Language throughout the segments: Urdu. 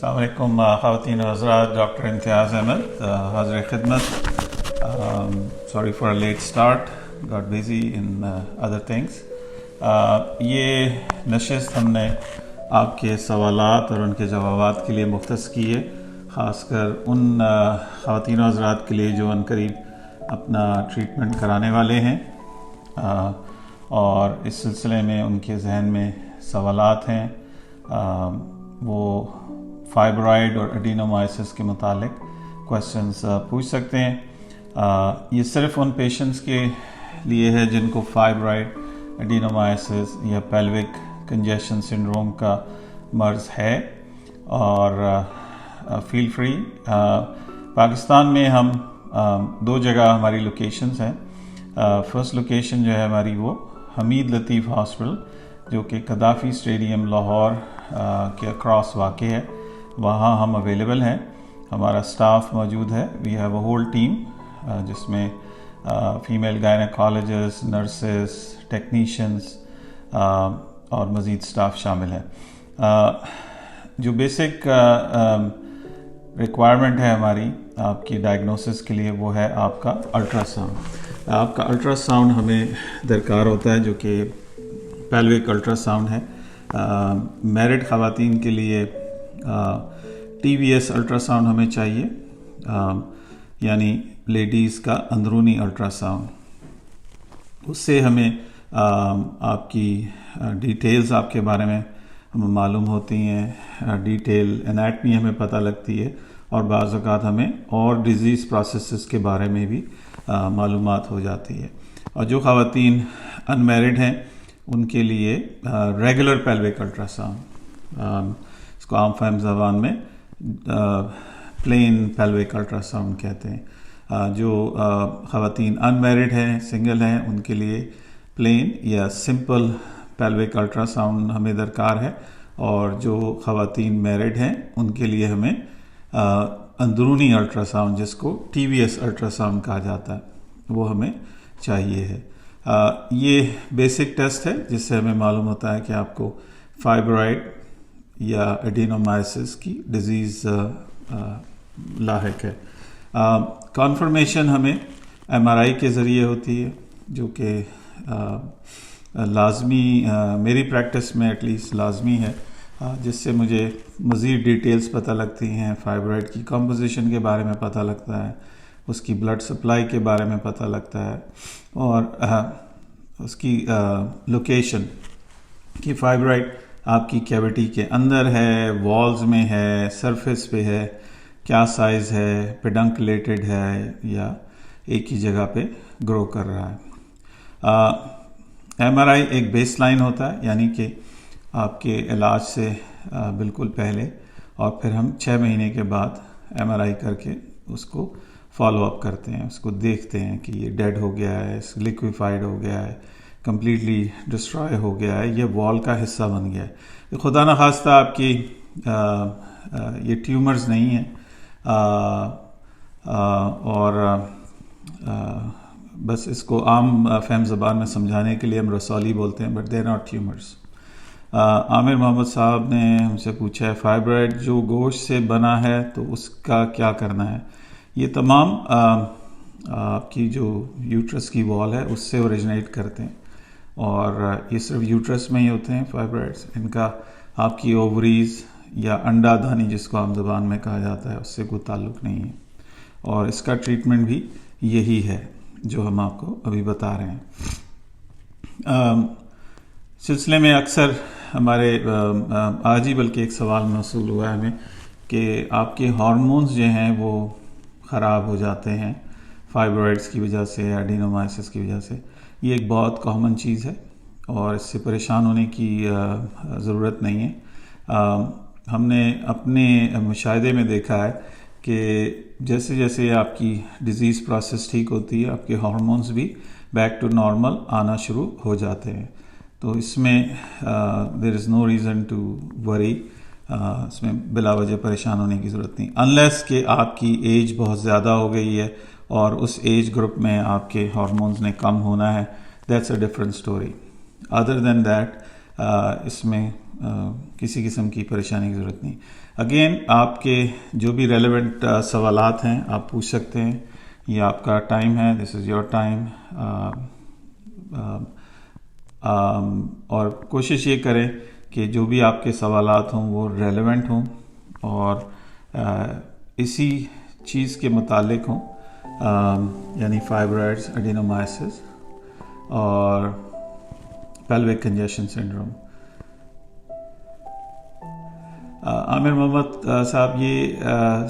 السلام علیکم خواتین و حضرات. ڈاکٹر امتیاز احمد حاضر خدمت. Sorry for let start, got busy in other things. یہ نشست ہم نے آپ کے سوالات اور ان کے جوابات کے لیے مختص کی ہے, خاص کر ان خواتین و حضرات کے لیے جو عنقریب اپنا ٹریٹمنٹ کرانے والے ہیں اور اس سلسلے میں ان کے ذہن میں سوالات ہیں. وہ فائبرائڈ اور ایڈینومائسس کے متعلق کویسچنز پوچھ سکتے ہیں. یہ صرف ان پیشنٹس کے لیے ہے جن کو فائبرائڈ, ایڈینومائسس یا پیلوک کنجیشن سنڈروم کا مرض ہے. اور فیل فری. پاکستان میں ہم دو جگہ ہماری لوکیشنز ہیں. فرسٹ لوکیشن جو ہے ہماری وہ حمید لطیف ہاسپٹل, جو کہ قذافی اسٹیڈیم لاہور کے اکراس واقع ہے. وہاں ہم اویلیبل ہیں, ہمارا اسٹاف موجود ہے. We have a whole team جس میں فیمیل گائنیکالوجسٹ, نرسز, ٹیکنیشینز اور مزید اسٹاف شامل ہے. جو بیسک ریکوائرمنٹ ہے ہماری آپ کی ڈائگنوسس کے لیے وہ ہے آپ کا الٹرا ساؤنڈ. آپ کا الٹرا ساؤنڈ ہمیں درکار ہوتا ہے جو کہ پیلوک الٹرا ساؤنڈ ہے. میرڈ خواتین کے لیے T V S ultra sound ہمیں چاہیے, یعنی لیڈیز کا اندرونی الٹرا ساؤنڈ. اس سے ہمیں آپ کی ڈیٹیلز آپ کے بارے میں ہمیں معلوم ہوتی ہیں, ڈیٹیل انیٹمی ہمیں پتہ لگتی ہے, اور بعض اوقات ہمیں اور ڈیزیز پروسیسز کے بارے میں بھی معلومات ہو جاتی ہے. اور جو خواتین ان میرڈ ہیں ان کے لیے ریگولر پیلوک الٹرا ساؤنڈ, اس کو عام فہم زبان میں پلین پیلوک الٹرا ساؤنڈ کہتے ہیں. جو خواتین ان میرڈ ہیں, سنگل ہیں, ان کے لیے پلین یا سمپل پیلوک الٹرا ساؤنڈ ہمیں درکار ہے. اور جو خواتین میرڈ ہیں ان کے لیے ہمیں اندرونی الٹرا ساؤنڈ, جس کو T V S ultra sound کہا جاتا ہے, وہ ہمیں چاہیے ہے. یہ بیسک ٹیسٹ ہے جس سے ہمیں معلوم ہوتا ہے کہ آپ کو فائبرائڈ یا ایڈینومائسس کی ڈیزیز لاحق ہے. کنفرمیشن ہمیں ایم آر آئی کے ذریعے ہوتی ہے, جو کہ لازمی, میری پریکٹس میں ایٹ لیسٹ لازمی ہے, جس سے مجھے مزید ڈیٹیلز پتہ لگتی ہیں. فائبرائڈ کی کمپوزیشن کے بارے میں پتہ لگتا ہے, اس کی بلڈ سپلائی کے بارے میں پتہ لگتا ہے, اور اس کی لوکیشن کہ فائبرائڈ آپ کی کیوٹی کے اندر ہے, والز میں ہے, سرفیس پہ ہے, کیا سائز ہے, پیڈنکلیٹڈ ہے یا ایک ہی جگہ پہ گرو کر رہا ہے. ایم آر آئی ایک بیس لائن ہوتا ہے, یعنی کہ آپ کے علاج سے بالکل پہلے, اور پھر ہم 6 مہینے کے بعد ایم آر آئی کر کے اس کو فالو اپ کرتے ہیں, اس کو دیکھتے ہیں کہ یہ ڈیڈ ہو گیا ہے, لیکویفائڈ ہو گیا ہے, کمپلیٹلی ڈسٹرائے ہو گیا ہے, یہ وال کا حصہ بن گیا ہے. خدا نخواستہ آپ کی یہ ٹیومرز نہیں ہیں, اور بس اس کو عام فہم زبان میں سمجھانے کے لیے ہم رسولی بولتے ہیں, but they are not tumours. Aamir Muhammad صاحب نے ہم سے پوچھا ہے فائبرائڈ جو گوشت سے بنا ہے تو اس کا کیا کرنا ہے. یہ تمام آپ کی جو یوٹرس کی وال ہے اس سے اوریجنیٹ کرتے ہیں, اور یہ صرف یوٹرس میں ہی ہوتے ہیں فائبرائڈز. ان کا آپ کی اووریز یا انڈا دانی جس کو عام زبان میں کہا جاتا ہے اس سے کوئی تعلق نہیں ہے, اور اس کا ٹریٹمنٹ بھی یہی ہے جو ہم آپ کو ابھی بتا رہے ہیں. سلسلے میں اکثر ہمارے آج ہی بلکہ ایک سوال موصول ہوا ہے ہمیں کہ آپ کے ہارمونز جو ہیں وہ خراب ہو جاتے ہیں فائبرائڈز کی وجہ سے, ایڈینومائسس کی وجہ سے. یہ ایک بہت کامن چیز ہے اور اس سے پریشان ہونے کی ضرورت نہیں ہے. ہم نے اپنے مشاہدے میں دیکھا ہے کہ جیسے جیسے آپ کی ڈیزیز پروسیس ٹھیک ہوتی ہے, آپ کے ہارمونز بھی بیک ٹو نارمل آنا شروع ہو جاتے ہیں. تو اس میں دیر از نو ریزن ٹو وری, اس میں بلا وجہ پریشان ہونے کی ضرورت نہیں, انلیس کہ آپ کی ایج بہت زیادہ ہو گئی ہے اور اس ایج گروپ میں آپ کے ہارمونز نے کم ہونا ہے, that's a different story. Other than that اس میں کسی قسم کی پریشانی کی ضرورت نہیں. اگین آپ کے جو بھی ریلیونٹ سوالات ہیں آپ پوچھ سکتے ہیں. یہ آپ کا ٹائم ہے, دس از یور ٹائم. اور کوشش یہ کریں کہ جو بھی آپ کے سوالات ہوں وہ ریلیونٹ ہوں اور اسی چیز کے متعلق ہوں, یعنی فائبرائڈز, ایڈینومائسس اور پیلوک کنجیشن سنڈروم. عامر محمد صاحب, یہ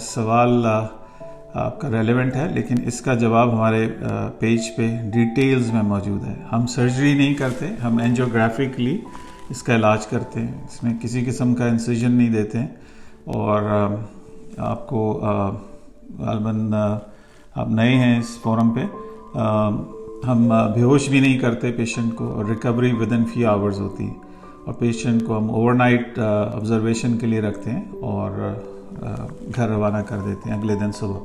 سوال آپ کا ریلیونٹ ہے, لیکن اس کا جواب ہمارے پیج پہ ڈیٹیلز میں موجود ہے. ہم سرجری نہیں کرتے, ہم اینجیوگرافکلی اس کا علاج کرتے ہیں. اس میں کسی قسم کا انسیژن نہیں دیتے ہیں, اور آپ کو غالباً آپ نئے ہیں اس فورم پہ, ہم بے ہوش بھی نہیں کرتے پیشنٹ کو, اور recovery with in few hours ہوتی ہے, اور پیشنٹ کو ہم اوور نائٹ آبزرویشن کے لیے رکھتے ہیں اور گھر روانہ کر دیتے ہیں اگلے دن صبح.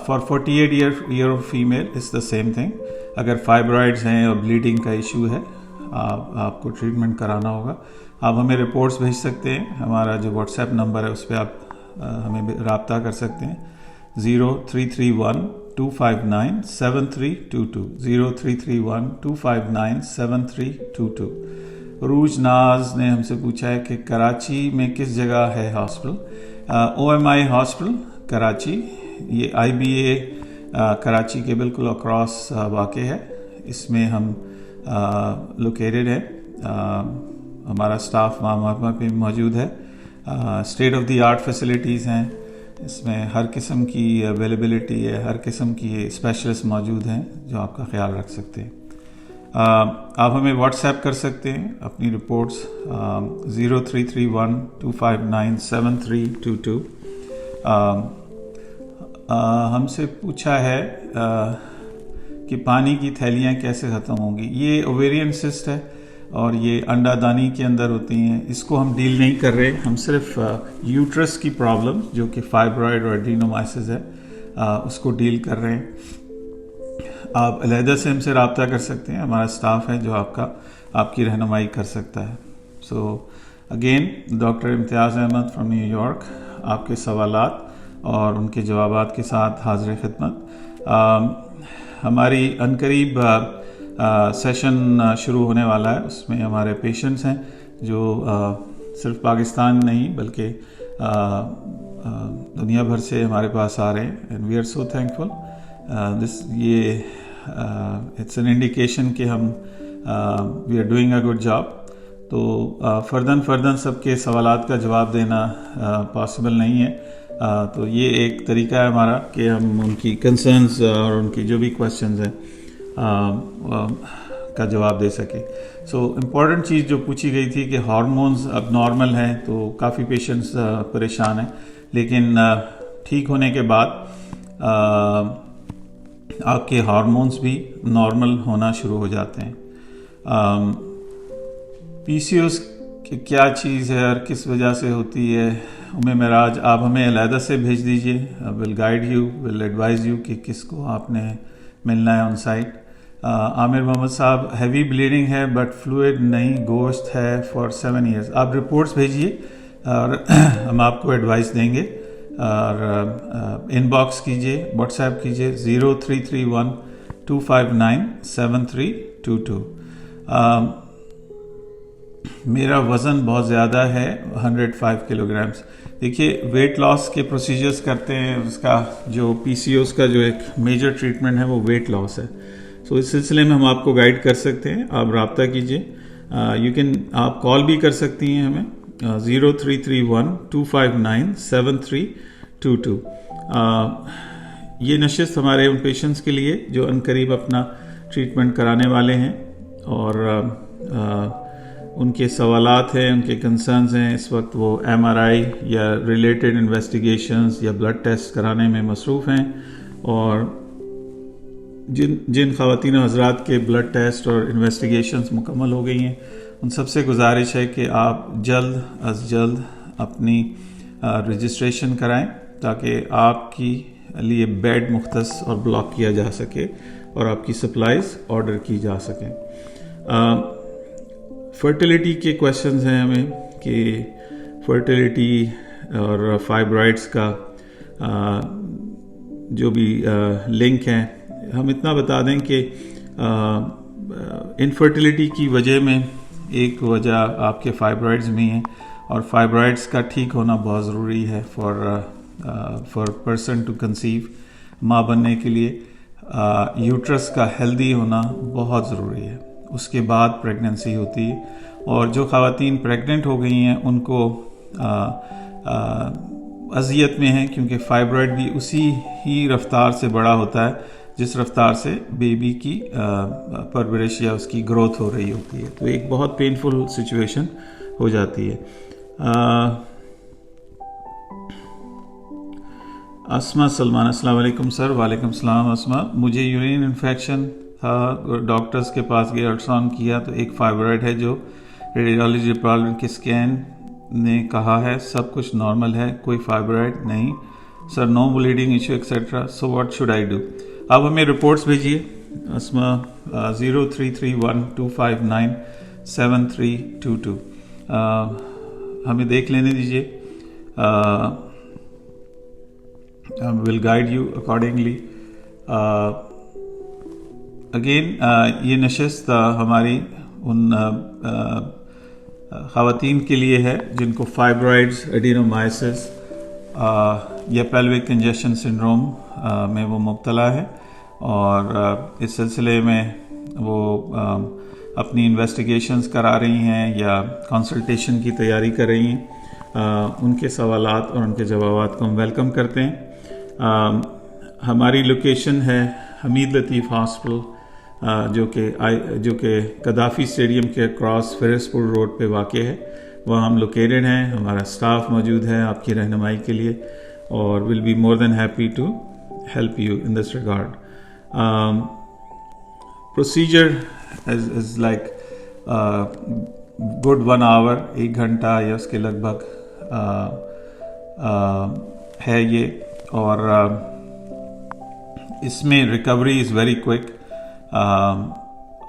For 48 year of female is the same thing. اگر فائبرائڈز ہیں اور بلیڈنگ کا ایشو ہے, آپ کو ٹریٹمنٹ کرانا ہوگا. آپ ہمیں رپورٹس بھیج سکتے ہیں. ہمارا جو واٹس ایپ نمبر ہے اس پہ آپ ہمیں رابطہ کر سکتے ہیں. 0331-259-7322 0331-259-7322. عروج ناز نے ہم سے پوچھا ہے کہ کراچی میں کس جگہ ہے ہاسپٹل. OMI ہاسپٹل کراچی, یہ IBA کراچی کے بالکل اکراس واقع ہے. اس میں ہم لوکیٹڈ ہے. ہمارا اسٹاف وہاں پہ موجود ہے. State of the art facilities ہیں. اس میں ہر قسم کی اویلیبلٹی ہے, ہر قسم کی اسپیشلسٹ موجود ہیں جو آپ کا خیال رکھ سکتے ہیں. آپ ہمیں واٹس ایپ کر سکتے ہیں اپنی رپورٹس 0331-259-7322. ہم سے پوچھا ہے کہ پانی کی تھیلیاں کیسے ختم ہوں گی. یہ اوویرین سسٹ ہے اور یہ انڈا دانی کے اندر ہوتی ہیں. اس کو ہم ڈیل نہیں کر رہے, ہم صرف یوٹرس کی پرابلم جو کہ فائبرائڈ اور ایڈینومائسس ہے اس کو ڈیل کر رہے ہیں. آپ علیحدہ سے ہم سے رابطہ کر سکتے ہیں. ہمارا اسٹاف ہے جو آپ کی رہنمائی کر سکتا ہے. سو again doctor Imtiaz Ahmad from New York آپ کے سوالات اور ان کے جوابات کے ساتھ حاضر خدمت. ہماری عنقریب سیشن شروع ہونے والا ہے. اس میں ہمارے پیشنٹس ہیں جو صرف پاکستان نہیں بلکہ دنیا بھر سے ہمارے پاس آ رہے ہیں. And we are so thankful. یہ اٹس این انڈیکیشن کہ ہم we are doing a good job. تو فرداً سب کے سوالات کا جواب دینا پاسبل نہیں ہے. تو یہ ایک طریقہ ہے ہمارا کہ ہم ان کی کنسرنز اور ان کی جو بھی کویشچنز ہیں کا جواب دے سکیں. سو امپورٹنٹ چیز جو پوچھی گئی تھی کہ ہارمونز اب نارمل ہیں, تو کافی پیشنٹس پریشان ہیں, لیکن ٹھیک ہونے کے بعد آپ کے ہارمونز بھی نارمل ہونا شروع ہو جاتے ہیں. PCOS کیا چیز ہے اور کس وجہ سے ہوتی ہے, معراج آپ ہمیں علیحدہ سے بھیج دیجئے. Will guide you, will advise you کہ کس کو آپ نے ملنا ہے آن سائٹ. عامر محمد صاحب, ہیوی بلیڈنگ ہے بٹ فلوئڈ نہیں, گوشت ہے فار 7 ایئرس. آپ رپورٹس بھیجیے اور ہم آپ کو ایڈوائز دیں گے. اور ان باکس کیجیے, واٹس ایپ کیجیے 0331-259-7322. میرا وزن بہت زیادہ ہے 105 کلو گرامس. دیکھیے ویٹ لاس کے پروسیجرز کرتے ہیں. اس کا جو PCOS کا جو ایک میجر ٹریٹمنٹ ہے وہ ویٹ لاس ہے. سو اس سلسلے میں ہم آپ کو گائیڈ کر سکتے ہیں. آپ رابطہ کیجیے. آپ کال بھی کر سکتی ہیں ہمیں 0331-259-7322. یہ نشست ہمارے ان پیشنٹس کے لیے جو عنقریب اپنا ٹریٹمنٹ کرانے والے ہیں اور ان کے سوالات ہیں, ان کے کنسرنز ہیں. اس وقت وہ MRI یا ریلیٹڈ انویسٹیگیشنز یا بلڈ ٹیسٹ کرانے میں مصروف ہیں, اور جن خواتین و حضرات کے بلڈ ٹیسٹ اور انویسٹیگیشنز مکمل ہو گئی ہیں ان سب سے گزارش ہے کہ آپ جلد از جلد اپنی رجسٹریشن کرائیں تاکہ آپ کی لیے بیڈ مختص اور بلاک کیا جا سکے اور آپ کی سپلائز آرڈر کی جا سکیں. فرٹیلیٹی کے کویشچنز ہیں ہمیں کہ فرٹیلیٹی اور فائبرائڈس کا جو بھی لنک ہے. ہم اتنا بتا دیں کہ انفرٹیلیٹی کی وجہ میں ایک وجہ آپ کے فائبرائڈز بھی ہیں, اور فائبرائڈس کا ٹھیک ہونا بہت ضروری ہے فار پرسن ٹو کنسیو. ماں بننے کے لیے یوٹرس کا ہیلدی ہونا بہت ضروری ہے, اس کے بعد پریگننسی ہوتی ہے. اور جو خواتین پریگننٹ ہو گئی ہیں ان کو اذیت میں ہیں, کیونکہ فائبرائڈ بھی اسی ہی رفتار سے بڑا ہوتا ہے جس رفتار سے بیبی کی پرورش یا اس کی گروتھ ہو رہی ہوتی ہے. تو ایک بہت پینفل سچویشن ہو جاتی ہے. اسما سلمان, السلام علیکم سر. وعلیکم السلام اسما. مجھے یورین انفیکشن تھا, ڈاکٹرز کے پاس گئے, الٹراساؤنڈ کیا تو ایک فائبرائڈ ہے جو ریڈیالوجی ڈپارٹمنٹ کے اسکین نے کہا ہے سب کچھ نارمل ہے, کوئی فائبرائڈ نہیں sir, no bleeding issue etcetera, so what should I do. آپ ہمیں رپورٹس بھیجیے اسما 0331259732. ہمیں دیکھ لینے دیجیے, ول گائیڈ یو اکارڈنگلی. اگین یہ نشست ہماری ان خواتین کے لیے ہے جن کو فائبرائڈز, ایڈینومائسس یا پیلوک کنجیشن سنڈروم میں وہ مبتلا ہے, اور اس سلسلے میں وہ اپنی انویسٹیگیشنز کرا رہی ہیں یا کنسلٹیشن کی تیاری کر رہی ہیں. ان کے سوالات اور ان کے جوابات کو ہم ویلکم کرتے ہیں. ہماری لوکیشن ہے حمید لطیف ہاسپٹل, جو کہ قذافی اسٹیڈیم کے اکراس فیروز پور روڈ پہ واقع ہے. وہاں ہم لوکیٹڈ ہیں. ہمارا اسٹاف موجود ہے آپ کی رہنمائی کے لیے, اور will be more than happy to help you in this regard. Procedure is like good 1 hour, 1 گھنٹہ یا اس کے لگ بھگ ہے یہ, اور اس میں ریکوری از ویری کوئک.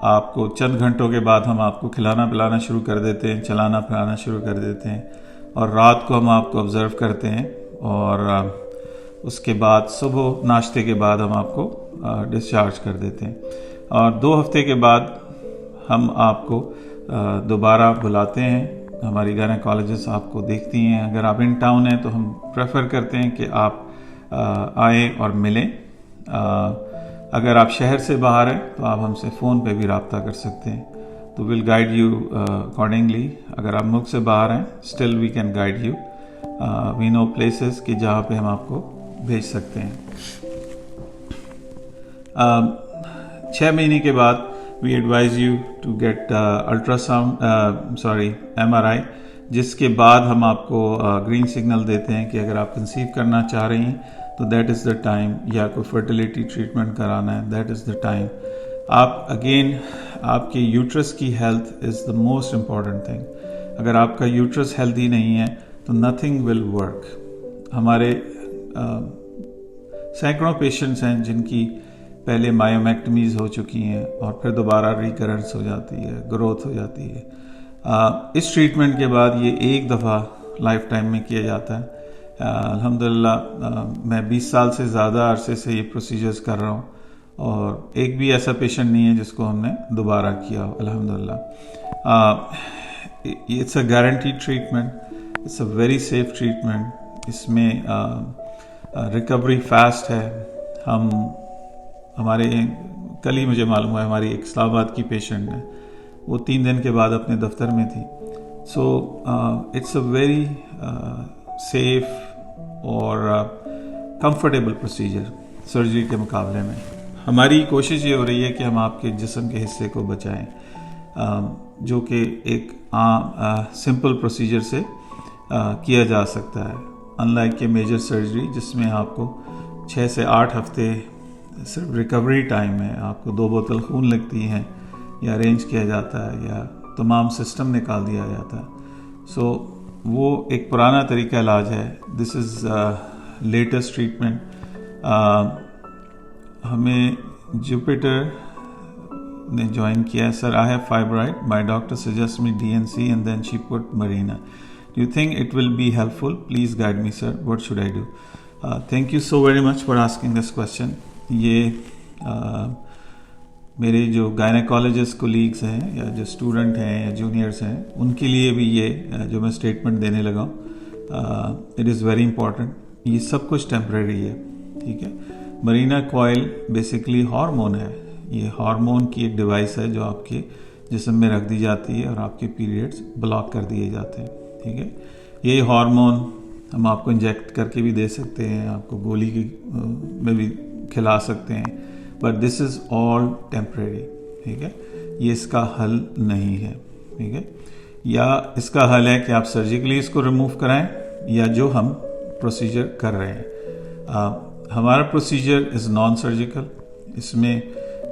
آپ کو چند گھنٹوں کے بعد ہم آپ کو کھلانا پلانا شروع کر دیتے ہیں, چلانا پھرانا شروع کر دیتے ہیں, اور رات کو ہم آپ کو آبزرو کرتے ہیں, اور اس کے بعد صبح ناشتے کے بعد ہم آپ کو ڈسچارج کر دیتے ہیں. اور 2 ہفتے کے بعد ہم آپ کو دوبارہ بلاتے ہیں. ہماری گائنیکالوجسٹ آپ کو دیکھتی ہیں. اگر آپ ان ٹاؤن ہیں تو ہم پریفر کرتے ہیں کہ آپ آئیں اور ملیں. اگر آپ شہر سے باہر ہیں تو آپ ہم سے فون پہ بھی رابطہ کر سکتے ہیں, تو ول گائیڈ یو اکارڈنگلی. اگر آپ ملک سے باہر ہیں still we can guide you. We know places کہ جہاں پہ ہم آپ کو بھیج سکتے ہیں. 6 مہینے کے بعد we advise you to get MRI, جس کے بعد ہم آپ کو گرین سگنل دیتے ہیں کہ اگر آپ کنسیو کرنا چاہ رہی ہیں تو دیٹ از دا ٹائم, یا کوئی فرٹیلیٹی ٹریٹمنٹ کرانا ہے دیٹ از دا ٹائم. آپ کے یوٹرس کی health is the most important thing. اگر آپ کا یوٹرس ہیلدی نہیں ہے تو نتھنگ ول ورک. ہمارے سینکڑوں پیشنٹس ہیں جن کی پہلے مایومیکٹمیز ہو چکی ہیں اور پھر دوبارہ ریکرنس ہو جاتی ہے, گروتھ ہو جاتی ہے. اس ٹریٹمنٹ کے بعد یہ ایک دفعہ لائف ٹائم میں کیا جاتا ہے. الحمدللہ میں 20 سال سے زیادہ عرصے سے یہ پروسیجرز کر رہا ہوں, اور ایک بھی ایسا پیشنٹ نہیں ہے جس کو ہم نے دوبارہ کیا ہو الحمدللہ. It's a guaranteed treatment, it's a very safe treatment. اس میں ریکوری فاسٹ ہے. ہمارے کل ہی مجھے معلوم ہوا ہماری ایک اسلام آباد کی پیشنٹ ہے, وہ 3 دن کے بعد اپنے دفتر میں تھی. So it's a very safe اور کمفرٹیبل پروسیجر سرجری کے مقابلے میں. ہماری کوشش یہ ہو رہی ہے کہ ہم آپ کے جسم کے حصے کو بچائیں, جو کہ ایک عام سمپل پروسیجر سے کیا جا سکتا ہے, ان لائک کہ میجر سرجری جس میں آپ کو 6 سے 8 ہفتے صرف ریکوری ٹائم ہے. آپ کو 2 بوتل خون لگتی ہیں یا ارینج کیا جاتا ہے یا تمام سسٹم نکال دیا جاتا ہے. سو وہ ایک پرانا طریقہ علاج ہے. This is latest treatment. ہمیں جوپیٹر نے جوائن کیا ہے. Sir I have fibroid, my doctor suggest me DNC and then she put Mirena. Do you think it will be helpful? Please guide me sir, what should I do? Thank you so very much for asking this question. یہ میرے جو گائنیکالوجسٹ کولیگس ہیں یا جو اسٹوڈنٹ ہیں یا جونیئرس ہیں ان کے لیے بھی یہ جو میں اسٹیٹمنٹ دینے لگا ہوں, اٹ از ویری امپورٹنٹ. یہ سب کچھ ٹیمپریری ہے, ٹھیک ہے. مرینا کوائل بیسکلی ہارمون ہے. یہ ہارمون کی ایک ڈیوائس ہے جو آپ کے جسم میں رکھ دی جاتی ہے اور آپ کے پیریڈز بلاک کر دیے جاتے ہیں, ٹھیک ہے. یہ ہارمون ہم آپ کو انجیکٹ کر کے بھی دے سکتے ہیں, آپ کو گولی کی میں بھی کھلا سکتے ہیں, but this is all temporary, ٹھیک ہے. یہ اس کا حل نہیں ہے, ٹھیک ہے. یا اس کا حل ہے کہ آپ سرجیکلی اس کو ریموو کرائیں یا جو ہم پروسیجر کر رہے ہیں. ہمارا پروسیجر از نان سرجیکل. اس میں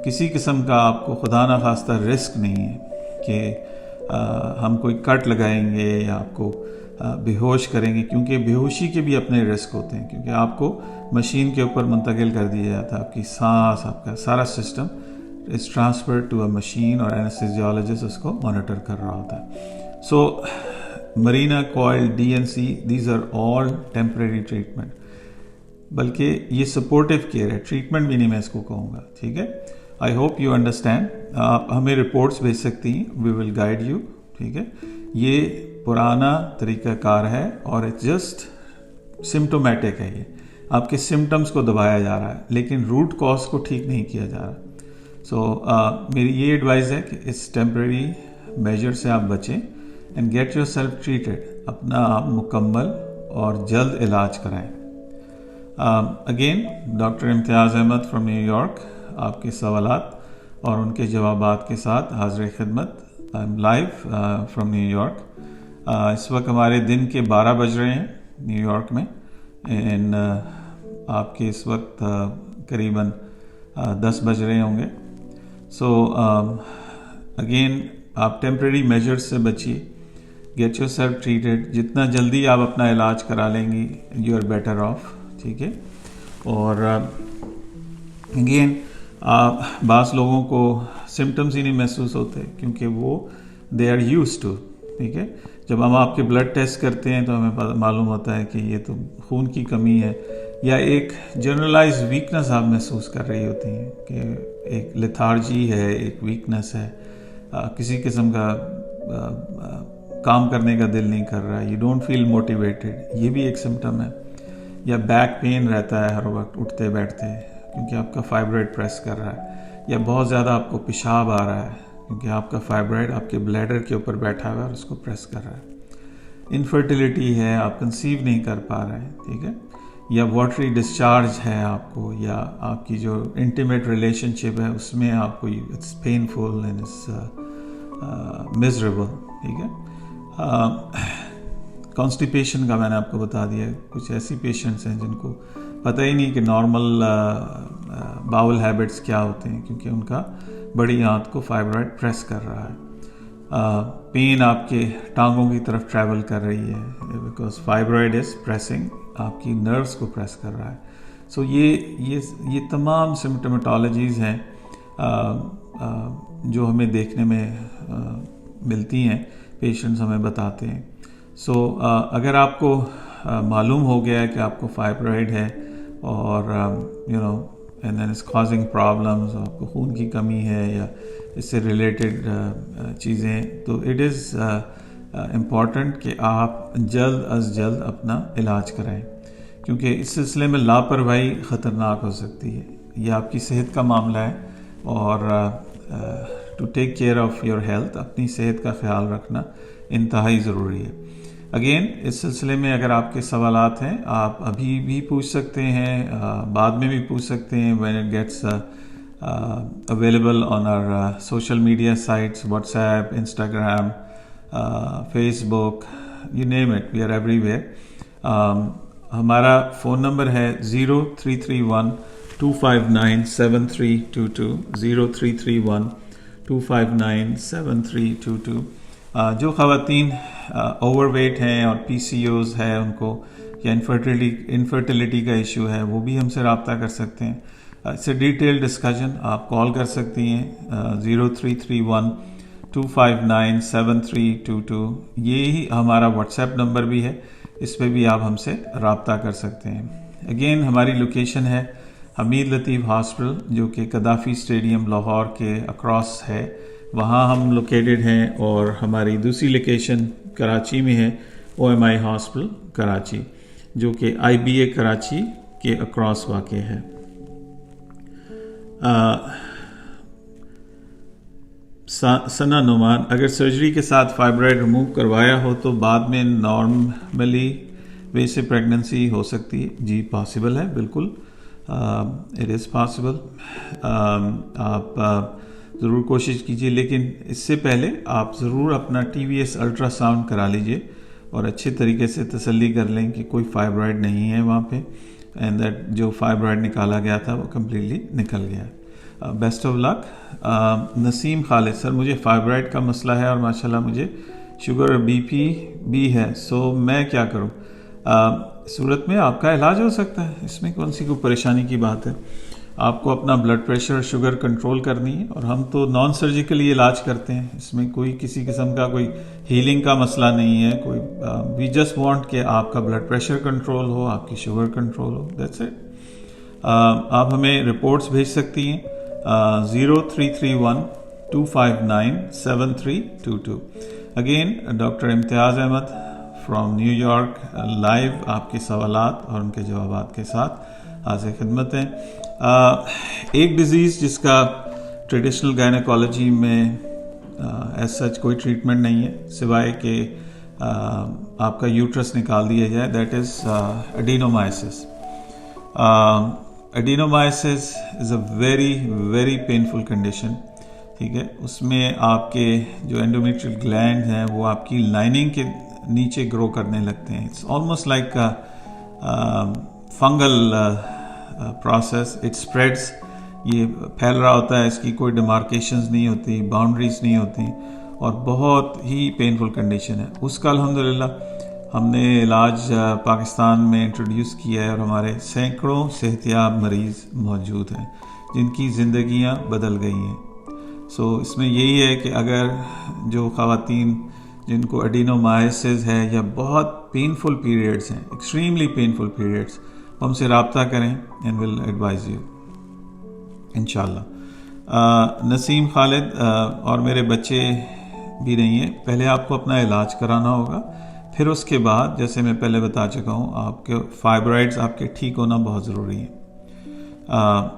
کسی قسم کا آپ کو خدا نخواستہ رسک نہیں ہے کہ ہم کوئی کٹ لگائیں گے یا آپ کو بے ہوش کریں گے, کیونکہ بے ہوشی کے بھی اپنے رسک ہوتے ہیں, کیونکہ آپ کو مشین کے اوپر منتقل کر دیا جاتا ہے. آپ کی سانس, آپ کا سارا system is transfer to a machine اور اینستھیزیالوجسٹ اس کو مانیٹر کر رہا ہوتا ہے. So Mirena coil, DNC, these are all temporary treatment. بلکہ یہ سپورٹیو کیئر ہے, ٹریٹمنٹ بھی نہیں میں اس کو کہوں گا, ٹھیک ہے. I hope you understand. آپ ہمیں رپورٹس بھیج سکتی ہیں, وی ول گائیڈ یو, ٹھیک ہے. یہ پرانا طریقہ کار ہے اور اٹ جسٹ سمٹومیٹک ہے. یہ آپ کے سمٹمس کو دبایا جا رہا ہے لیکن روٹ کاز کو ٹھیک نہیں کیا جا رہا. سو میری یہ ایڈوائز ہے کہ اس ٹیمپریری میجر سے آپ بچیں and get yourself treated. اپنا آپ مکمل اور جلد علاج کرائیں. Again doctor Imtiaz Ahmad from New York آپ کے سوالات اور ان کے جوابات کے ساتھ حاضر خدمت. I am live from New York. اس وقت ہمارے دن کے 12 بج رہے ہیں نیو یارک میں, اینڈ آپ کے اس وقت قریباً 10 بج رہے ہوں گے. سو اگین آپ ٹیمپریری میجرز سے بچیے, گیٹ یور سیلف ٹریٹڈ. جتنا جلدی آپ اپنا علاج کرا لیں گی یو آر بیٹر آف, ٹھیک ہے. اور اگین بعض لوگوں کو سمٹمز ہی نہیں محسوس ہوتے کیونکہ وہ دے آر یوز ٹو, ٹھیک ہے. جب ہم آپ کے بلڈ ٹیسٹ کرتے ہیں تو ہمیں معلوم ہوتا ہے کہ یہ تو خون کی کمی ہے یا ایک جنرلائز ویکنس آپ محسوس کر رہی ہوتی ہیں کہ ایک لیتھارجی ہے, ایک ویکنس ہے, کسی قسم کا کام کرنے کا دل نہیں کر رہا, یو ڈونٹ فیل موٹیویٹڈ, یہ بھی ایک سمٹم ہے. یا بیک پین رہتا ہے ہر وقت اٹھتے بیٹھتے کیونکہ آپ کا فائبرائڈ پریس کر رہا ہے, یا بہت زیادہ آپ کو پیشاب آ رہا ہے کیونکہ آپ کا فائبرائڈ آپ کے بلیڈر کے اوپر بیٹھا ہوا ہے اور اس کو پریس کر رہا ہے. انفرٹیلیٹی ہے, آپ کنسیو نہیں کر پا رہے ہیں, ٹھیک ہے. یا واٹری ڈسچارج ہے آپ کو, یا آپ کی جو انٹیمیٹ ریلیشن شپ ہے اس میں آپ کو it's painful and it's miserable, ٹھیک ہے. کانسٹیپیشن کا میں نے آپ کو بتا دیا. کچھ ایسی پیشنٹس ہیں جن کو پتہ ہی نہیں کہ نارمل باول ہیبٹس کیا ہوتے ہیں کیونکہ ان کا بڑی آنت کو فائبرائڈ پریس کر رہا ہے. پین آپ کے ٹانگوں کی طرف ٹریول کر رہی ہے بیکاز فائبرائڈ از پریسنگ, آپ کی نروز کو پریس کر رہا ہے. سو یہ تمام سمٹومیٹالوجیز ہیں جو ہمیں دیکھنے میں ملتی ہیں, پیشنٹس ہمیں بتاتے ہیں. سو اگر آپ کو معلوم ہو گیا ہے کہ آپ کو فائبرائڈ ہے اور and then is causing problems, آپ کو خون کی کمی ہے یا اس سے ریلیٹڈ چیزیں, تو اٹ از امپورٹنٹ کہ آپ جلد از جلد اپنا علاج کرائیں کیونکہ اس سلسلے میں لاپرواہی خطرناک ہو سکتی ہے. یہ آپ کی صحت کا معاملہ ہے اور to take care of your health, اپنی صحت کا خیال رکھنا انتہائی ضروری ہے. اگین اس سلسلے میں اگر آپ کے سوالات ہیں آپ ابھی بھی پوچھ سکتے ہیں, بعد میں بھی پوچھ سکتے ہیں when it gets available on our social media sites, WhatsApp, Instagram, Facebook, you name it, we are everywhere. ہمارا فون نمبر ہے 0331-259-7322 0331-259-7322. جو خواتین اوور ویٹ ہیں اور PCOs ہے ان کو یا انفرٹیلیٹی کا ایشو ہے وہ بھی ہم سے رابطہ کر سکتے ہیں. it's a detailed discussion. آپ کال کر سکتی ہیں 0331-259-7322. یہی ہمارا واٹس ایپ نمبر بھی ہے, اس پہ بھی آپ ہم سے رابطہ کر سکتے ہیں. اگین ہماری لوکیشن ہے حمید لطیف ہاسپٹل, جو کہ قذافی اسٹیڈیم لاہور کے اکراس ہے, وہاں ہم لوکیٹڈ ہیں. اور ہماری دوسری لوکیشن کراچی میں ہے OMI ہاسپٹل کراچی, جو کہ IBA کراچی کے اکراس واقع ہے. ثنا نعمان, اگر سرجری کے ساتھ فائبرائڈ ریموو کروایا ہو تو بعد میں نارملی وے سے پریگننسی ہو سکتی ہے؟ جی پاسبل ہے, بالکل اٹ از پاسبل. آپ ضرور کوشش کیجیے, لیکن اس سے پہلے آپ ضرور اپنا TVS الٹرا ساؤنڈ کرا لیجیے اور اچھے طریقے سے تسلی کر لیں کہ کوئی فائبرائڈ نہیں ہے وہاں پہ, اینڈ دیٹ جو فائبرائڈ نکالا گیا تھا وہ کمپلیٹلی نکل گیا. بیسٹ آف لک. نسیم خالد, سر مجھے فائبرائڈ کا مسئلہ ہے اور ماشاءاللہ مجھے شوگر اور BP بھی ہے, سو میں کیا کروں؟ صورت میں آپ کا علاج ہو سکتا ہے, اس میں کون سی کوئی پریشانی کی بات ہے. آپ کو اپنا بلڈ پریشر شوگر کنٹرول کرنی ہے, اور ہم تو نان سرجیکلی علاج کرتے ہیں, اس میں کوئی کسی قسم کا کوئی ہیلنگ کا مسئلہ نہیں ہے. کوئی وی جسٹ وانٹ کہ آپ کا بلڈ پریشر کنٹرول ہو, آپ کی sugar control who, that's it. آپ ہمیں رپورٹس بھیج سکتی ہیں 0331-259-7322. Again doctor Imtiaz Ahmad from New York, live آپ کے سوالات اور ان کے جوابات کے ساتھ حاضر خدمت ہیں. ایک ڈیزیز جس کا ٹریڈیشنل گائنیکالوجی میں ایز سچ کوئی ٹریٹمنٹ نہیں ہے سوائے کہ آپ کا یوٹرس نکال دیا جائے, that is adenomyosis. Adenomyosis is a very very painful condition, ٹھیک ہے. اس میں آپ کے جو انڈومیٹریل گلینڈ ہیں وہ آپ کی لائننگ کے نیچے گرو کرنے لگتے ہیں. It's almost like fungal process, it spreads, یہ پھیل رہا ہوتا ہے, اس کی کوئی ڈیمارکیشنز نہیں ہوتی, باؤنڈریز نہیں ہوتی, اور بہت ہی پینفل کنڈیشن ہے. اس کا الحمدللہ ہم نے علاج پاکستان میں انٹروڈیوس کیا ہے, اور ہمارے سینکڑوں صحت یاب مریض موجود ہیں جن کی زندگیاں بدل گئی ہیں. سو اس میں یہی ہے کہ اگر جو خواتین جن کو ایڈینومائسس ہے یا بہت پینفل پیریڈز ہیں, ایکسٹریملی پینفل پیریڈز, ہم سے رابطہ کریں اینڈ ول ایڈوائز یو انشاءاللہ. نسیم خالد, اور میرے بچے بھی نہیں ہیں, پہلے آپ کو اپنا علاج کرانا ہوگا, پھر اس کے بعد جیسے میں پہلے بتا چکا ہوں آپ کے فائبرائڈز آپ کے ٹھیک ہونا بہت ضروری ہے.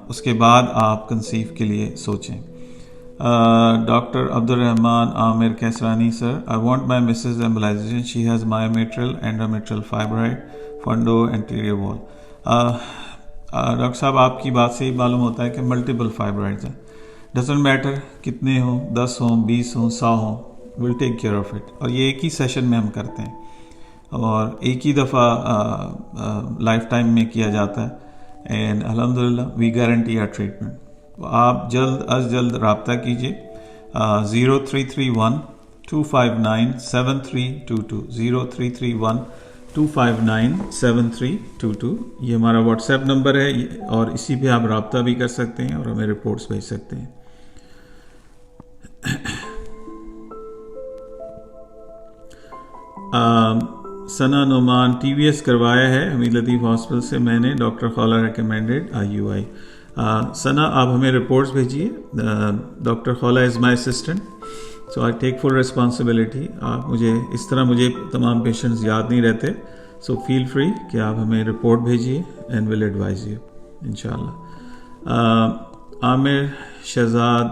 اس کے بعد آپ کنسیو کے لیے سوچیں. Doctor Abdulrahman Aamir Kaisrani, sir I want my missus embolisation, she has myometrial endometrial fibroid fundal anterior wall. Doctor صاحب آپ کی بات سے ہی معلوم ہوتا ہے کہ ملٹیپل فائبرائڈز ہیں. ڈزنٹ میٹر کتنے ہوں, 10 ہوں, 20 ہوں, 100 ہوں, ول ٹیک کیئر آف اٹ. اور یہ ایک ہی سیشن میں ہم کرتے ہیں اور ایک ہی دفعہ لائف ٹائم میں کیا جاتا ہے, اینڈ الحمدللہ وی گارنٹی آر ٹریٹمنٹ. آپ جلد از جلد رابطہ کیجیے 0331-259-7322 0331-259-7322. یہ ہمارا واٹس ایپ نمبر ہے, اور اسی پہ آپ رابطہ بھی کر سکتے ہیں اور ہمیں رپورٹس بھیج سکتے ہیں. ثنا نعمان, TVS کروایا ہے حمید لطیف ہاسپٹل سے میں نے, ڈاکٹر خولہ ریکمینڈیڈ IUI. ثنا آپ ہمیں رپورٹس بھیجیے, ڈاکٹر خولہ از مائی اسسٹنٹ, سو آئی ٹیک فل ریسپانسبلٹی. آپ مجھے اس طرح مجھے تمام پیشنٹس یاد نہیں رہتے, سو فیل فری کہ آپ ہمیں رپورٹ بھیجیے اینڈ ول ایڈوائز یو انشاءاللہ. عامر شہزاد,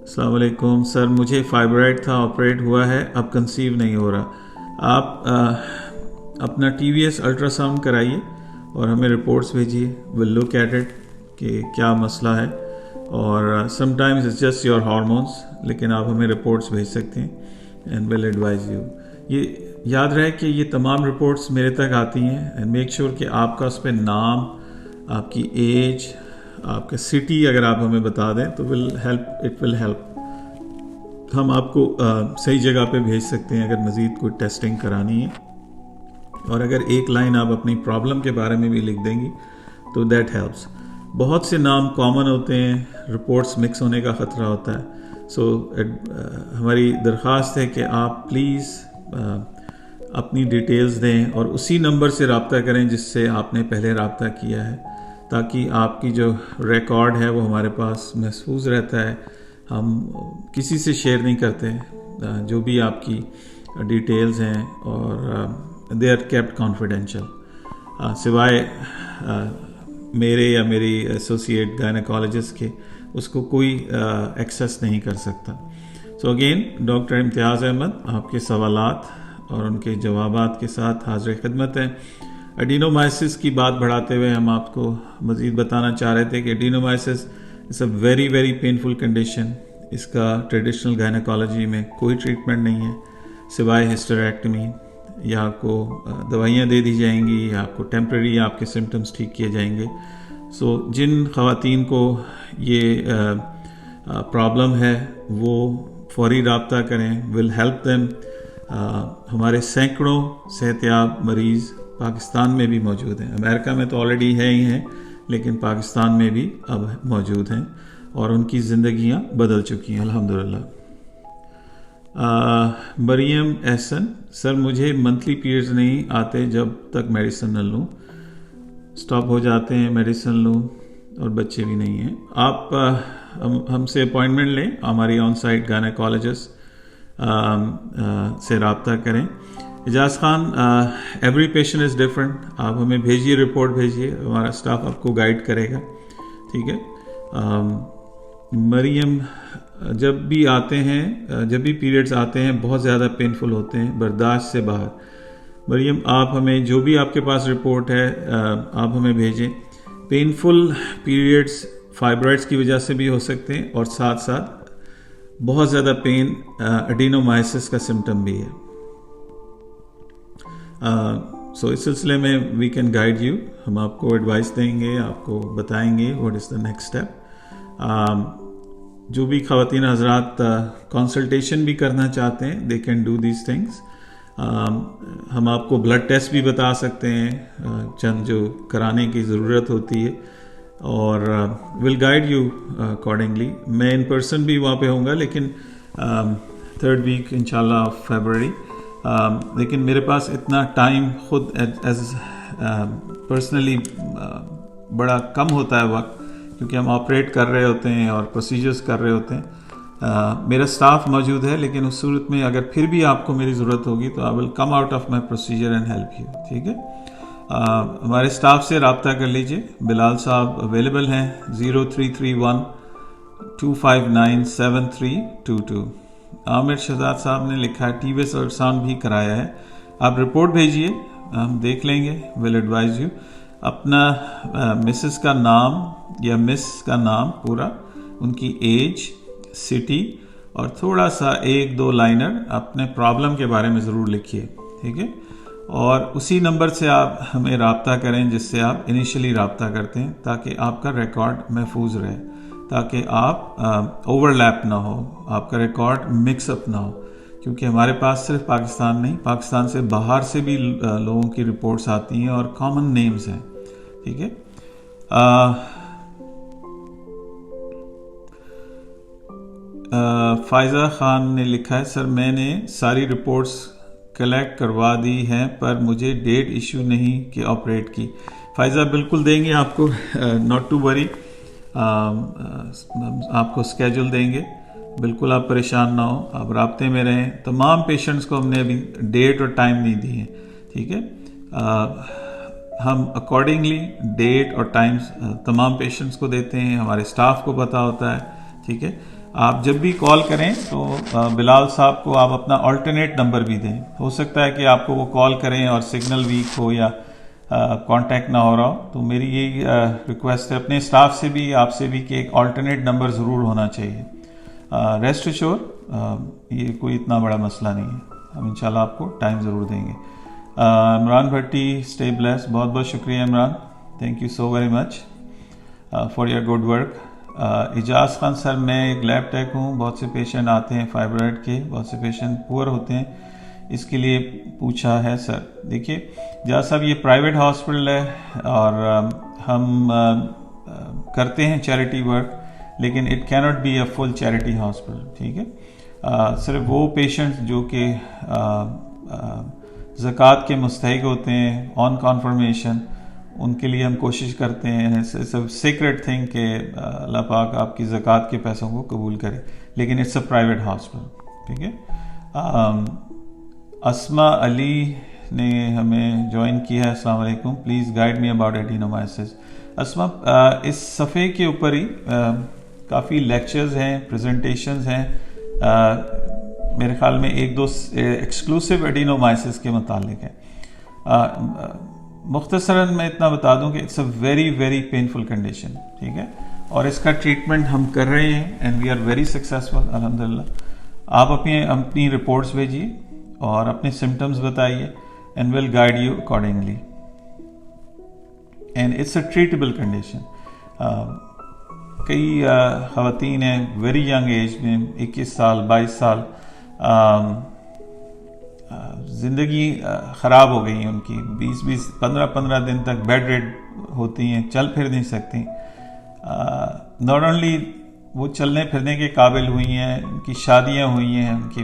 السلام علیکم سر, مجھے فائبرائڈ تھا, آپریٹ ہوا ہے, اب کنسیو نہیں ہو رہا. آپ اپنا TVS الٹرا ساؤنڈ کرائیے اور ہمیں رپورٹس بھیجیے, ول لک ایٹ اٹ کہ کیا مسئلہ ہے, اور sometimes it's just your hormones, لیکن آپ ہمیں رپورٹس بھیج سکتے ہیں اینڈ ول ایڈوائز یو. یہ یاد رہے کہ یہ تمام رپورٹس میرے تک آتی ہیں, اینڈ میک شیور کہ آپ کا اس پہ نام, آپ کی ایج, آپ کا سٹی اگر آپ ہمیں بتا دیں تو اٹ ول ہیلپ. ہم آپ کو صحیح جگہ پہ بھیج سکتے ہیں اگر مزید کوئی ٹیسٹنگ کرانی ہے, اور اگر ایک لائن آپ اپنی پرابلم کے بارے میں بھی لکھ دیں گی تو دیٹ ہیلپس. بہت سے نام کامن ہوتے ہیں, رپورٹس مکس ہونے کا خطرہ ہوتا ہے. سو ہماری درخواست ہے کہ آپ پلیز اپنی ڈیٹیلز دیں اور اسی نمبر سے رابطہ کریں جس سے آپ نے پہلے رابطہ کیا ہے, تاکہ آپ کی جو ریکارڈ ہے وہ ہمارے پاس محفوظ رہتا ہے. ہم کسی سے شیئر نہیں کرتے جو بھی آپ کی ڈیٹیلز ہیں, اور دے آر کیپٹ کانفیڈینشیل. سوائے میرے یا میری ایسوسیٹ گائنیکالوجسٹ کے اس کو کوئی ایکسیس نہیں کر سکتا. سو اگین ڈاکٹر امتیاز احمد آپ کے سوالات اور ان کے جوابات کے ساتھ حاضر خدمت ہیں. ایڈینومائسس کی بات بڑھاتے ہوئے ہم آپ کو مزید بتانا چاہ رہے تھے کہ adenomyosis is a very very painful condition. اس کا ٹریڈیشنل گائنیکالوجی میں کوئی ٹریٹمنٹ نہیں ہے سوائے ہسٹریکٹمی, یا آپ کو دوائیاں دے دی جائیں گی, یا آپ کو ٹیمپرری آپ کے سمٹمز ٹھیک کیے جائیں گے. سو جن خواتین کو یہ پرابلم ہے وہ فوری رابطہ کریں, ول ہیلپ دیم. ہمارے سینکڑوں صحت یاب مریض پاکستان میں بھی موجود ہیں. امریکہ میں تو آلریڈی ہی ہیں, لیکن پاکستان میں بھی اب موجود ہیں اور ان کی زندگیاں بدل چکی ہیں الحمدللہ. مریم احسن, سر مجھے منتھلی پیریڈز نہیں آتے جب تک میڈیسن نہ لوں, سٹاپ ہو جاتے ہیں میڈیسن لوں, اور بچے بھی نہیں ہیں. آپ ہم سے اپوائنٹمنٹ لیں, ہماری آن سائٹ گائنیکالوجسٹ سے رابطہ کریں. Ijaz Khan, every patient is different. آپ ہمیں بھیجیے, رپورٹ بھیجیے, ہمارا اسٹاف آپ کو گائیڈ کرے گا. ٹھیک ہے. مریم, جب بھی آتے ہیں, جب بھی پیریڈز آتے ہیں بہت زیادہ پینفل ہوتے ہیں, برداشت سے باہر. مریم, آپ ہمیں جو بھی آپ کے پاس رپورٹ ہے آپ ہمیں بھیجیں. پینفل پیریڈز فائبرائڈس کی وجہ سے بھی ہو سکتے ہیں, اور ساتھ ساتھ بہت زیادہ پین ایڈینومائسس کا سمٹم بھی ہے. سو اس سلسلے میں وی کین گائیڈ یو. ہم آپ کو ایڈوائس دیں گے, آپ کو بتائیں گے what is the next step. جو بھی خواتین حضرات کنسلٹیشن بھی کرنا چاہتے ہیں, they can do these things. ہم آپ کو بلڈ ٹیسٹ بھی بتا سکتے ہیں, چند جو کرانے کی ضرورت ہوتی ہے, اور ول گائیڈ یو اکارڈنگلی. میں ان پرسن بھی وہاں پہ ہوں گا, لیکن 3rd ویک انشاءاللہ آف فیبرری. لیکن میرے پاس اتنا ٹائم خود ایز پرسنلی بڑا کم ہوتا ہے وقت, کیونکہ ہم آپریٹ کر رہے ہوتے ہیں اور پروسیجرز کر رہے ہوتے ہیں. میرا اسٹاف موجود ہے, لیکن اس صورت میں اگر پھر بھی آپ کو میری ضرورت ہوگی تو I will come out of my procedure and help you. ٹھیک ہے. ہمارے اسٹاف سے رابطہ کر لیجئے. بلال صاحب اویلیبل ہیں 0331 259 7322. عامر شہزاد صاحب نے لکھا ہے ٹی وی ایس الٹراساؤنڈ بھی کرایا ہے. آپ رپورٹ بھیجیے, ہم دیکھ لیں گے, ول ایڈوائز یو. اپنا مسز کا نام یا مس کا نام پورا, ان کی ایج, سٹی, اور تھوڑا سا 1-2 لائنر اپنے پرابلم کے بارے میں ضرور لکھیے. ٹھیک ہے. اور اسی نمبر سے آپ ہمیں رابطہ کریں جس سے آپ انیشلی رابطہ کرتے ہیں, تاکہ آپ کا ریکارڈ محفوظ رہے, تاکہ آپ اوور لیپ نہ ہو, آپ کا ریکارڈ مکس اپ نہ ہو. کیونکہ ہمارے پاس صرف پاکستان نہیں, پاکستان سے باہر سے بھی لوگوں کی رپورٹس آتی ہیں اور کامن نیمز ہیں. ٹھیک ہے. فائزہ خان نے لکھا ہے سر میں نے ساری رپورٹس کلیکٹ کروا دی ہیں پر مجھے ڈیٹ ایشو نہیں کہ آپریٹ کی. فائزہ بالکل دیں گے آپ کو, ناٹ ٹو وری, آپ کو اسکیجول دیں گے, بالکل آپ پریشان نہ ہو, آپ رابطے میں رہیں. تمام پیشنٹس کو ہم نے ابھی ڈیٹ اور ٹائم نہیں دی ہے. ٹھیک ہے. ہم اکارڈنگلی ڈیٹ اور ٹائمز تمام پیشنٹس کو دیتے ہیں, ہمارے اسٹاف کو پتہ ہوتا ہے. ٹھیک ہے. آپ جب بھی کال کریں تو بلال صاحب کو آپ اپنا آلٹرنیٹ نمبر بھی دیں. ہو سکتا ہے کہ آپ کو وہ کال کریں اور سگنل ویک ہو یا کانٹیکٹ نہ ہو رہا ہو, تو میری یہی ریکویسٹ ہے اپنے اسٹاف سے بھی, آپ سے بھی, کہ ایک آلٹرنیٹ نمبر ضرور ہونا چاہیے. ریسٹ ایشور یہ کوئی اتنا بڑا مسئلہ نہیں ہے, ہم انشاءاللہ آپ کو ٹائم ضرور دیں گے. Imran Bhatti, stay blessed. بہت بہت شکریہ Imran, thank you so very much for your good work. Ijaz Khan sir میں ایک لیب ٹیک ہوں, بہت سے پیشنٹ آتے ہیں فائبرائڈ کے, بہت سے پیشنٹ پور ہوتے ہیں, اس کے لیے پوچھا ہے سر. دیکھیے اجاز صاحب, یہ پرائیویٹ ہاسپٹل ہے اور ہم کرتے ہیں چیریٹی ورک، لیکن it can't be a full charity hospital. ٹھیک ہے، صرف وہ پیشنٹس جو کہ زکوٰۃ کے مستحق ہوتے ہیں آن کنفرمیشن، ان کے لیے ہم کوشش کرتے ہیں. سیکرٹ تھنگ کہ اللہ پاک آپ کی زکوٰۃ کے پیسوں کو قبول کرے، لیکن اٹس اے پرائیویٹ ہاسپٹل. ٹھیک ہے. اسما علی نے ہمیں جوائن کیا ہے. السلام علیکم. Please guide me about adenomyosis. Asma, اس صفحے کے اوپر ہی کافی لیکچرز ہیں، پریزنٹیشنز ہیں، میرے خیال میں 1-2 ایکسکلوسیو ایڈینومائسس کے متعلق ہے. مختصراً میں اتنا بتا دوں کہ it's a very very painful condition. ٹھیک ہے، اور اس کا ٹریٹمنٹ ہم کر رہے ہیں and we are very successful الحمدللہ. آپ اپنی رپورٹس بھیجیے اور اپنے سمٹمز بتائیے and we'll guide you accordingly. And it's a treatable condition. کئی خواتین ہیں ویری ینگ ایج میں، 21 سال 22 سال، زندگی خراب ہو گئی ان کی، 15 دن تک بیڈ ریڈ ہوتی ہیں، چل پھر نہیں سکتی. ناٹ اونلی وہ چلنے پھرنے کے قابل ہوئی ہیں، ان کی شادیاں ہوئی ہیں، ان کے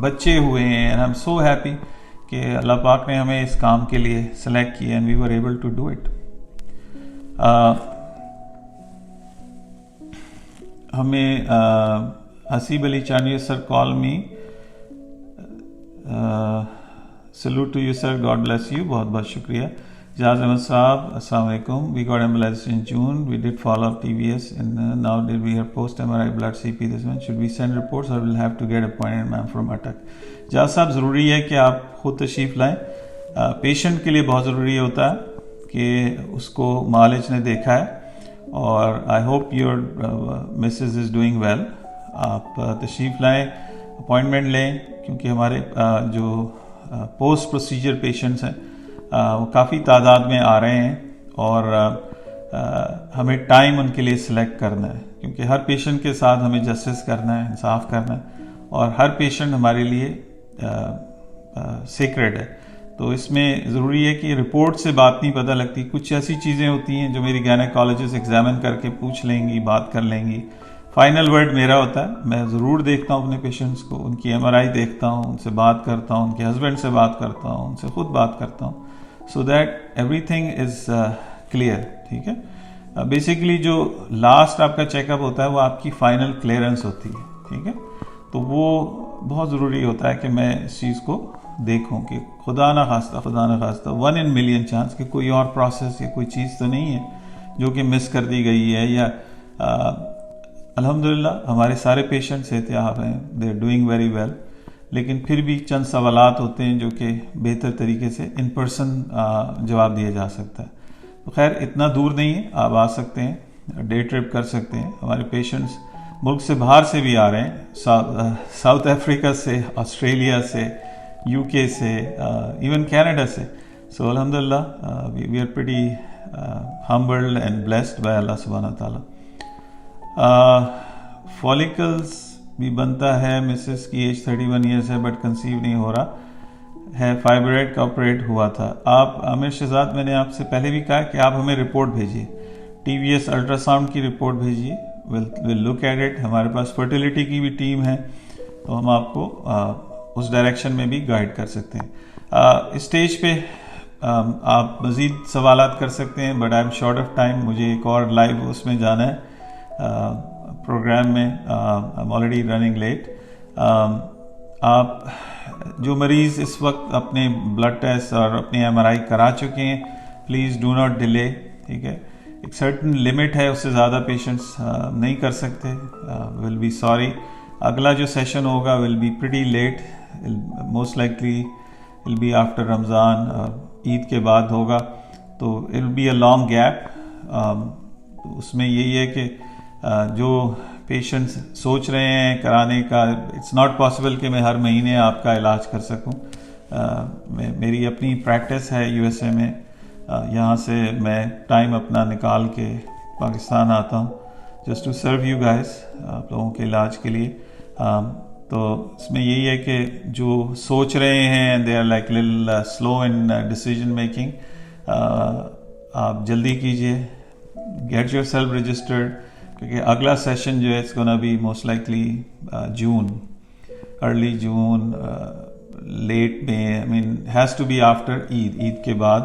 بچے ہوئے ہیں. And I am so happy کہ اللہ پاک نے ہمیں اس کام کے لیے سلیکٹ کیا and we were able to do it. ہمیں Haseeb Ali Chanvi sir call me. Salute to you sir, God bless you. بہت بہت شکریہ. جاز احمد صاحب السلام علیکم. We got embolised in June. We did follow up TBS and now did we have post MRI blood CP this one. Should we send reports or we'll have to get appointed ma'am from Atak. Jazz صاحب، ضروری ہے کہ آپ خود تشریف لائیں. پیشنٹ کے لیے بہت ضروری ہوتا ہے کہ اس کو معالج نے دیکھا ہے، اور I hope your Mrs is doing well. آپ تشریف لائیں، اپوائنٹمنٹ لیں، کیونکہ ہمارے جو پوسٹ پروسیجر پیشنٹس ہیں وہ کافی تعداد میں آ رہے ہیں، اور ہمیں ٹائم ان کے لیے سلیکٹ کرنا ہے، کیونکہ ہر پیشنٹ کے ساتھ ہمیں جسٹس کرنا ہے، انصاف کرنا ہے، اور ہر پیشنٹ ہمارے لیے سیکریڈ ہے. تو اس میں ضروری ہے کہ رپورٹ سے بات نہیں پتہ لگتی. کچھ ایسی چیزیں ہوتی ہیں جو میری گائنیکالوجسٹ ایگزامن کر کے پوچھ لیں گی، بات کر لیں گی. فائنل ورڈ میرا ہوتا ہے. میں ضرور دیکھتا ہوں اپنے پیشنٹس کو، ان کی MRI دیکھتا ہوں، ان سے بات کرتا ہوں، ان کے ہسبینڈ سے بات کرتا ہوں، ان سے خود بات کرتا ہوں، so that every thing is clear. ٹھیک ہے. بیسیکلی جو لاسٹ آپ کا چیک اپ ہوتا ہے وہ آپ کی فائنل کلیئرنس ہوتی ہے. ٹھیک ہے. تو وہ بہت ضروری ہوتا ہے کہ میں اس چیز کو دیکھوں کہ خدا نہ خواستہ 1 in million چانس کہ کوئی اور پروسیس یا کوئی چیز تو نہیں ہے جو کہ مس کر دی گئی ہے. یا الحمدللہ ہمارے سارے پیشنٹ صحتیاب ہیں، they are doing very well, لیکن پھر بھی چند سوالات ہوتے ہیں جو کہ بہتر طریقے سے ان پرسن جواب دیا جا سکتا ہے. تو خیر اتنا دور نہیں ہے، آپ آ سکتے ہیں، ڈے ٹرپ کر سکتے ہیں. ہمارے پیشنٹس ملک سے باہر سے بھی آ رہے ہیں، ساؤتھ افریقہ سے، آسٹریلیا سے، UK سے، ایون کینیڈا سے. سو الحمدللہ we are pretty humbled and blessed by Allah سبحانہ وتعالیٰ. فالیکلز بھی بنتا ہے، مسز کی ایج 31 ایئرس ہے بٹ کنسیو نہیں ہو رہا ہے، فائبرائڈ کا آپریٹ ہوا تھا. آپ عامر شہزاد، میں نے آپ سے پہلے بھی کہا کہ آپ ہمیں رپورٹ بھیجیے، TBS الٹرا ساؤنڈ کی رپورٹ بھیجیے، ول لک ایٹ اٹ. ہمارے پاس فرٹیلیٹی کی بھی ٹیم ہے، تو ہم آپ کو اس ڈائریکشن میں بھی گائیڈ کر سکتے ہیں. اسٹیج پہ آپ مزید سوالات کر سکتے ہیں، but I am short of time. مجھے ایک اور لائیو اس میں جانا ہے پروگرام میں. I am already running late. آپ جو مریض اس وقت اپنے بلڈ ٹیسٹ اور اپنے MRI کرا چکے ہیں، پلیز ڈو ناٹ ڈیلے. ٹھیک ہے. ایک سرٹن لمٹ ہے، اس سے زیادہ پیشنٹس نہیں کر سکتے. Will be sorry. اگلا جو سیشن ہوگا will be pretty late, most likely will be after Ramadan, Eid کے بعد ہوگا، تو it will be a long gap. اس میں یہی ہے کہ جو پیشنٹس سوچ رہے ہیں کرانے کا، اٹس ناٹ پاسبل کہ میں ہر مہینے آپ کا علاج کر سکوں. میری اپنی پریکٹس ہے USA میں، یہاں سے میں ٹائم اپنا نکال کے پاکستان آتا ہوں just to serve you guys, آپ لوگوں کے علاج کے لیے. تو اس میں یہی ہے کہ جو سوچ رہے ہیں they are like little slow in decision making. آپ جلدی کیجیے, گیٹ یور سیلف رجسٹرڈ, کیونکہ اگلا سیشن جو ہے it's gonna be most likely June, early June, late میں, I mean has to be after Eid کے بعد,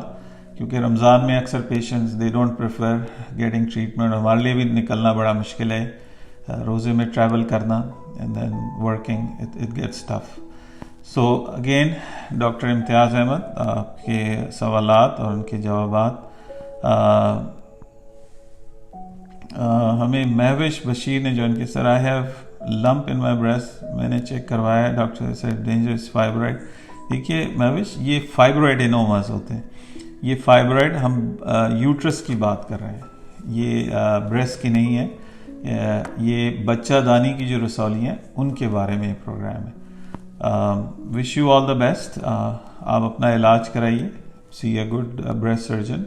کیونکہ رمضان میں اکثر patients they don't prefer getting treatment. ہمارے لیے بھی نکلنا بڑا مشکل ہے, روزے میں ٹریول کرنا and then working, it gets tough. So again doctor Imtiaz Ahmed, آپ کے سوالات اور ان کے جوابات. ہمیں مہوش بشیر نے جو ان کے sir I have lump in my breast, میں نے چیک کروایا, ڈاکٹر سے ڈینجرس فائبرائڈ. دیکھیے مہوش, یہ فائبرائڈ انوماز ہوتے ہیں, یہ فائبرائڈ ہم یوٹرس کی بات کر رہے ہیں, یہ بریسٹ کی نہیں ہے, یہ بچہ دانی کی جو رسولی ہیں ان کے بارے میں یہ پروگرام ہے. Wish you all the best, آپ اپنا علاج کرائیے, see a good breast surgeon.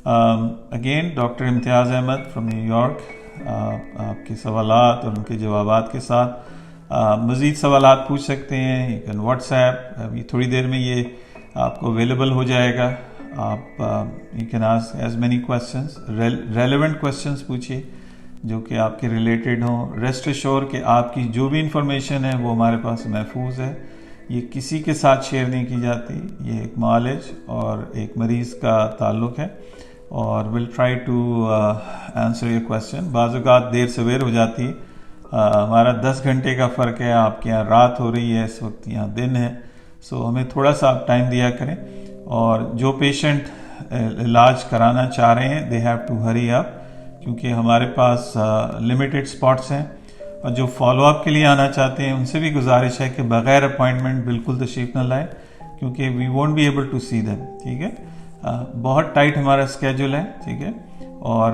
Again doctor Imtiaz Ahmad from New York, آپ کے سوالات اور ان کے جوابات کے ساتھ مزید سوالات پوچھ سکتے ہیں. یو کین واٹس ایپ, ابھی تھوڑی دیر میں یہ آپ کو اویلیبل ہو جائے گا. آپ you can ask as many questions, relevant questions پوچھیے جو کہ آپ کے ریلیٹڈ ہوں. ریسٹ ایشور کہ آپ کی جو بھی انفارمیشن ہے وہ ہمارے پاس محفوظ ہے, یہ کسی کے ساتھ شیئر نہیں کی جاتی. یہ ایک معالج اور ایک مریض کا تعلق ہے, اور will try to answer your question. بعض اوقات دیر سویر ہو جاتی ہے, ہمارا 10 گھنٹے کا فرق ہے, آپ کے یہاں رات ہو رہی ہے, اس وقت یہاں دن ہے, سو ہمیں تھوڑا سا آپ ٹائم دیا کریں. اور جو پیشنٹ علاج کرانا چاہ رہے ہیں دے ہیو ٹو ہری اپ, کیونکہ ہمارے پاس لمیٹڈ سپاٹس ہیں. اور جو فالو اپ کے لیے آنا چاہتے ہیں ان سے بھی گزارش ہے کہ بغیر اپوائنٹمنٹ بالکل تشریف نہ لائیں, کیونکہ we won't be able to see them. ٹھیک ہے, بہت ٹائٹ ہمارا اسکیجول ہے. ٹھیک ہے, اور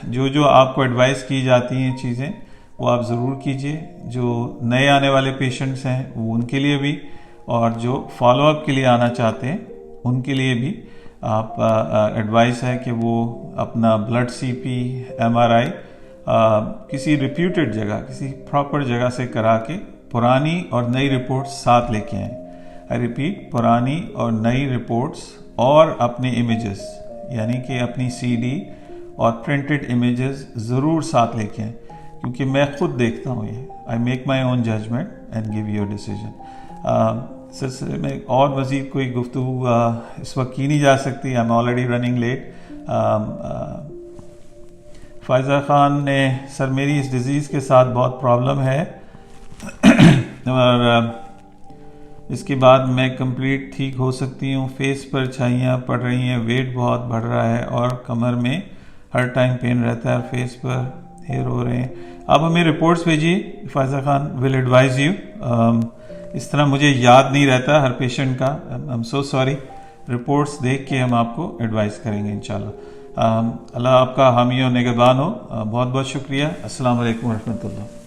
جو آپ کو ایڈوائز کی جاتی ہیں چیزیں وہ آپ ضرور کیجیے. جو نئے آنے والے پیشنٹس ہیں وہ ان کے لیے بھی, اور جو فالو اپ کے لیے آنا چاہتے ہیں ان کے لیے بھی آپ ایڈوائس ہے کہ وہ اپنا بلڈ سی پی, ایم آر آئی کسی ریپیوٹڈ جگہ, کسی پراپر جگہ سے کرا کے پرانی اور نئی رپورٹس ساتھ لے کے آئیں. آئی ریپیٹ, پرانی اور نئی رپورٹس اور اپنے امیجز, یعنی کہ اپنی سی ڈی اور پرنٹڈ امیجز ضرور ساتھ لے کے آئیں, کیونکہ میں خود دیکھتا ہوں یہ. I make my own judgement and give your decision. سلسلے میں اور مزید کوئی گفتگو اس وقت کی نہیں جا سکتی, I am already running late. Faiza Khan نے, سر میری اس ڈیزیز کے ساتھ بہت پرابلم ہے اور اس کے بعد میں کمپلیٹ ٹھیک ہو سکتی ہوں. فیس پر چھائیاں پڑ رہی ہیں, ویٹ بہت بڑھ رہا ہے اور کمر میں ہر ٹائم پین رہتا ہے, اور فیس پر ہیئر ہو رہے ہیں. آپ ہمیں رپورٹس بھیجیے, فائزہ خان ول ایڈوائز یو. اس طرح مجھے یاد نہیں رہتا ہر پیشنٹ کا, I am so sorry. Reports دیکھ کے ہم آپ کو ایڈوائز کریں گے انشاءاللہ. اللہ آپ کا حامی و نگہبان ہو. بہت بہت شکریہ. السلام علیکم ورحمۃ اللہ.